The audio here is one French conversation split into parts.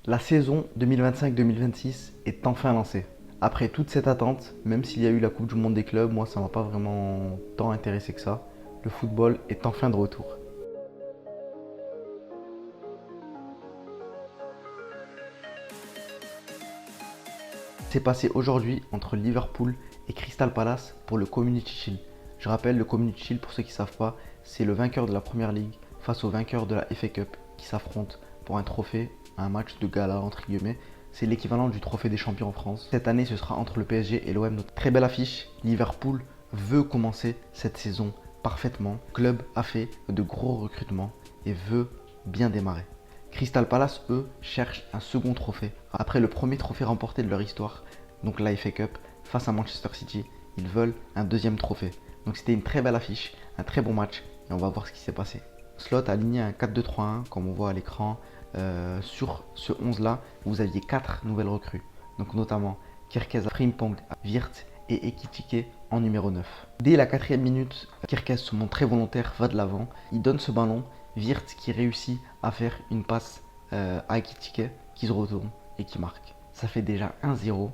La saison 2025-2026 est enfin lancée. Après toute cette attente, même s'il y a eu la Coupe du Monde des clubs, moi ça m'a pas vraiment tant intéressé que ça. Le football est enfin de retour. C'est passé aujourd'hui entre Liverpool et Crystal Palace pour le Community Shield. Je rappelle, le Community Shield, pour ceux qui ne savent pas, c'est le vainqueur de la Première Ligue face au vainqueur de la FA Cup qui s'affrontent pour un trophée, un match de gala entre guillemets. C'est l'équivalent du trophée des champions en France. Cette année, ce sera entre le PSG et l'OM. Très belle affiche. Liverpool veut commencer cette saison parfaitement. Le club a fait de gros recrutements et veut bien démarrer. Crystal Palace, eux, cherchent un second trophée. Après le premier trophée remporté de leur histoire, donc la FA Cup, face à Manchester City, ils veulent un deuxième trophée. Donc c'était une très belle affiche, un très bon match, et on va voir ce qui s'est passé. Slot a aligné un 4-2-3-1, comme on voit à l'écran. Sur ce 11-là, vous aviez 4 nouvelles recrues. Donc notamment Kirkez, Frimpong, Wirtz et Ekitike en numéro 9. Dès la 4e minute, Kirkez se montre très volontaire, va de l'avant, il donne ce ballon. Wirtz qui réussit à faire une passe à Ekitike qui se retourne et qui marque. Ça fait déjà 1-0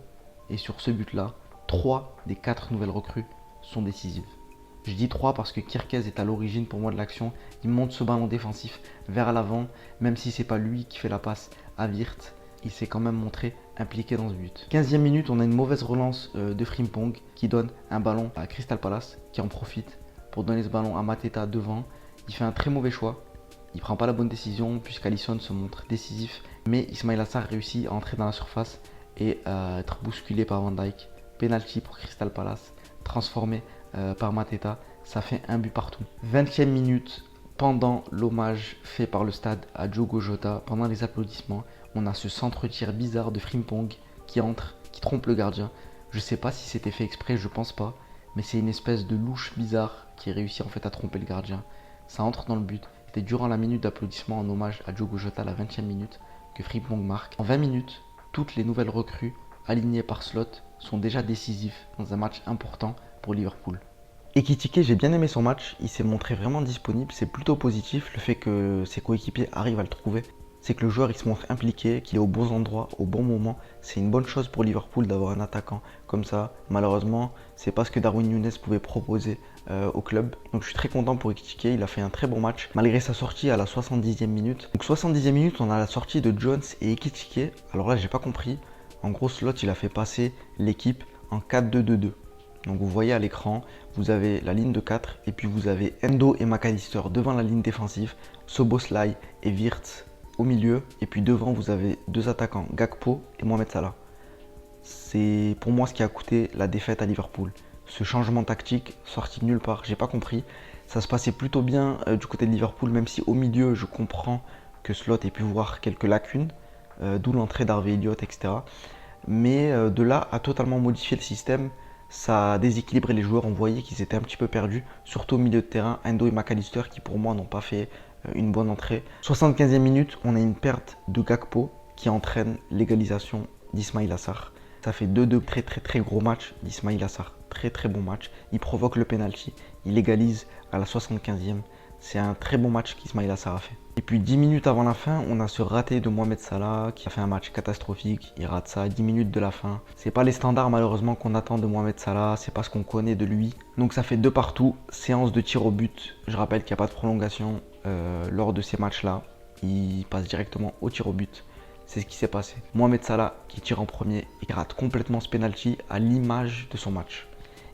et sur ce but-là, 3 des 4 nouvelles recrues sont décisives. Je dis 3 parce que Kirkez est à l'origine pour moi de l'action. Il monte ce ballon défensif vers l'avant, même si c'est pas lui qui fait la passe à Wirtz. Il s'est quand même montré impliqué dans ce but. 15e minute, on a une mauvaise relance de Frimpong qui donne un ballon à Crystal Palace qui en profite pour donner ce ballon à Mateta devant. Il fait un très mauvais choix. Il prend pas la bonne décision puisqu'Alisson se montre décisif. Mais Ismaïla Sarr réussit à entrer dans la surface et à être bousculé par Van Dijk. Penalty pour Crystal Palace, transformé par Mateta. Ça fait un but partout. 20e minute, pendant l'hommage fait par le stade à Diogo Jota, pendant les applaudissements, on a ce centre-tir bizarre de Frimpong qui entre, qui trompe le gardien. Je sais pas si c'était fait exprès, je pense pas. Mais c'est une espèce de louche bizarre qui réussit en fait à tromper le gardien. Ça entre dans le but. C'était durant la minute d'applaudissement en hommage à Diogo Jota, la 20e minute, que Frimpong marque. En 20 minutes, toutes les nouvelles recrues alignées par Slot sont déjà décisives dans un match important pour Liverpool. Ekitike, j'ai bien aimé son match, il s'est montré vraiment disponible, c'est plutôt positif le fait que ses coéquipiers arrivent à le trouver. C'est que le joueur il se montre impliqué, qu'il est au bon endroit, au bon moment. C'est une bonne chose pour Liverpool d'avoir un attaquant comme ça. Malheureusement, c'est pas ce que Darwin Núñez pouvait proposer au club. Donc je suis très content pour Ekitike, il a fait un très bon match malgré sa sortie à la 70e minute. Donc 70e minute, on a la sortie de Jones et Ekitike. Alors là, j'ai pas compris. En gros, Slot, il a fait passer l'équipe en 4-2-2-2. Donc vous voyez à l'écran, vous avez la ligne de 4 et puis vous avez Endo et McAllister devant la ligne défensive, Szoboszlai et Wirtz au milieu, et puis devant vous avez deux attaquants, Gakpo et Mohamed Salah. C'est pour moi ce qui a coûté la défaite à Liverpool. Ce changement tactique sorti de nulle part, j'ai pas compris. Ça se passait plutôt bien du côté de Liverpool, même si au milieu je comprends que Slot ait pu voir quelques lacunes, d'où l'entrée d'Harvey Elliott, etc. Mais de là à totalement modifier le système, ça a déséquilibré les joueurs. On voyait qu'ils étaient un petit peu perdus, surtout au milieu de terrain. Endo et McAllister qui pour moi n'ont pas fait une bonne entrée. 75e minute, on a une perte de Gakpo qui entraîne l'égalisation d'Ismaïla Sarr. Ça fait 2-2, très gros match d'Ismaïla Sarr. Très bon match. Il provoque le penalty, il égalise à la 75e. C'est un très bon match qu'Ismaïla Sarr a fait. Et puis 10 minutes avant la fin, on a ce raté de Mohamed Salah qui a fait un match catastrophique. Il rate ça à 10 minutes de la fin. C'est pas les standards malheureusement qu'on attend de Mohamed Salah, c'est pas ce qu'on connaît de lui. Donc ça fait 2 partout, séance de tir au but. Je rappelle qu'il n'y a pas de prolongation lors de ces matchs-là. Il passe directement au tir au but. C'est ce qui s'est passé. Mohamed Salah qui tire en premier et qui rate complètement ce penalty à l'image de son match.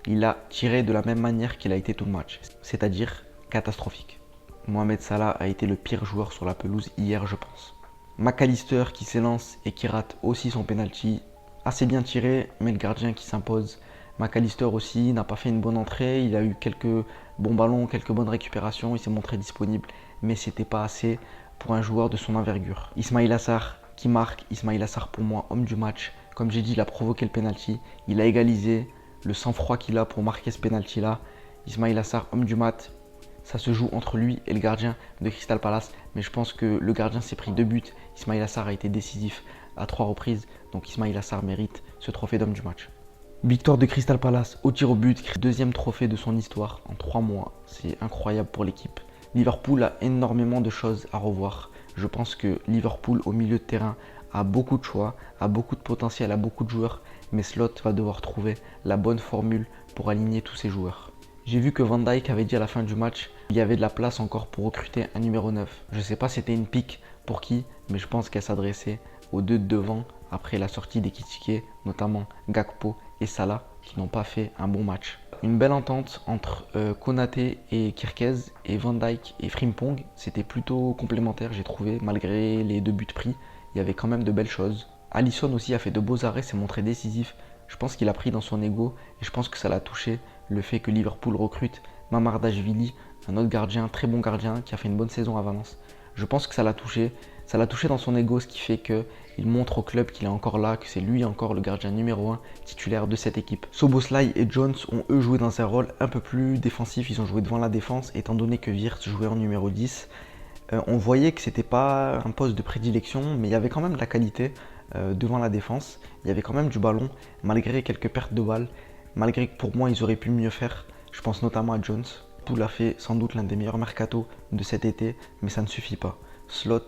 Il a tiré de la même manière qu'il a été tout le match, c'est-à-dire catastrophique. Mohamed Salah a été le pire joueur sur la pelouse hier, je pense. McAllister qui s'élance et qui rate aussi son penalty. Assez bien tiré, mais le gardien qui s'impose. McAllister aussi n'a pas fait une bonne entrée. Il a eu quelques bons ballons, quelques bonnes récupérations. Il s'est montré disponible, mais c'était pas assez pour un joueur de son envergure. Ismaïla Sarr qui marque. Ismaïla Sarr pour moi, homme du match. Comme j'ai dit, il a provoqué le penalty. Il a égalisé. Le sang-froid qu'il a pour marquer ce penalty-là. Ismaïla Sarr, homme du match. Ça se joue entre lui et le gardien de Crystal Palace. Mais je pense que le gardien s'est pris 2 buts. Ismaïla Sarr a été décisif à 3 reprises. Donc Ismaïla Sarr mérite ce trophée d'homme du match. Victoire de Crystal Palace au tir au but. Deuxième trophée de son histoire en 3 mois. C'est incroyable pour l'équipe. Liverpool a énormément de choses à revoir. Je pense que Liverpool au milieu de terrain a beaucoup de choix, a beaucoup de potentiel, a beaucoup de joueurs, mais Slot va devoir trouver la bonne formule pour aligner tous ses joueurs. J'ai vu que Van Dijk avait dit à la fin du match qu'il y avait de la place encore pour recruter un numéro 9. Je ne sais pas si c'était une pique pour qui, mais je pense qu'elle s'adressait aux deux de devant après la sortie des Ekitike, notamment Gakpo et Salah, qui n'ont pas fait un bon match. Une belle entente entre Konaté et Kirkez et Van Dijk et Frimpong. C'était plutôt complémentaire, j'ai trouvé, malgré les 2 buts pris. Il y avait quand même de belles choses. Alisson aussi a fait de beaux arrêts, s'est montré décisif. Je pense qu'il a pris dans son ego et je pense que ça l'a touché le fait que Liverpool recrute Mamardashvili, un autre gardien, très bon gardien, qui a fait une bonne saison à Valence. Je pense que ça l'a touché. Ça l'a touché dans son ego, ce qui fait qu'il montre au club qu'il est encore là, que c'est lui encore le gardien numéro 1 titulaire de cette équipe. Szoboszlai et Jones ont eux joué dans un rôle un peu plus défensif. Ils ont joué devant la défense, étant donné que Wirtz jouait en numéro 10. On voyait que c'était pas un poste de prédilection, mais il y avait quand même de la qualité devant la défense. Il y avait quand même du ballon, malgré quelques pertes de balles. Malgré que pour moi, ils auraient pu mieux faire. Je pense notamment à Jones. Poul a fait sans doute l'un des meilleurs mercatos de cet été, mais ça ne suffit pas. Slot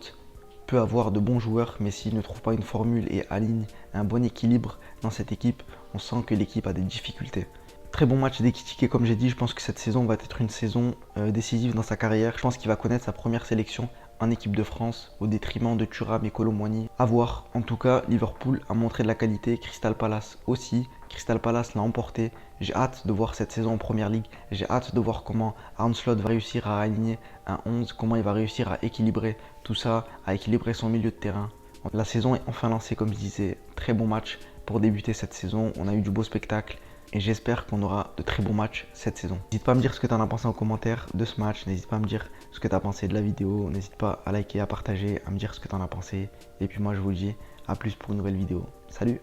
peut avoir de bons joueurs, mais s'il ne trouve pas une formule et aligne un bon équilibre dans cette équipe, on sent que l'équipe a des difficultés. Très bon match d'Ekitike, comme j'ai dit, je pense que cette saison va être une saison décisive dans sa carrière. Je pense qu'il va connaître sa première sélection en équipe de France au détriment de Thuram et Kolo Muani. À voir. En tout cas, Liverpool a montré de la qualité, Crystal Palace aussi. Crystal Palace l'a emporté. J'ai hâte de voir cette saison en Première Ligue. J'ai hâte de voir comment Arne Slot va réussir à aligner un 11, comment il va réussir à équilibrer tout ça, à équilibrer son milieu de terrain. La saison est enfin lancée, comme je disais. Très bon match pour débuter cette saison. On a eu du beau spectacle. Et j'espère qu'on aura de très bons matchs cette saison. N'hésite pas à me dire ce que tu en as pensé en commentaire de ce match. N'hésite pas à me dire ce que tu as pensé de la vidéo. N'hésite pas à liker, à partager, à me dire ce que tu en as pensé. Et puis moi je vous dis à plus pour une nouvelle vidéo. Salut!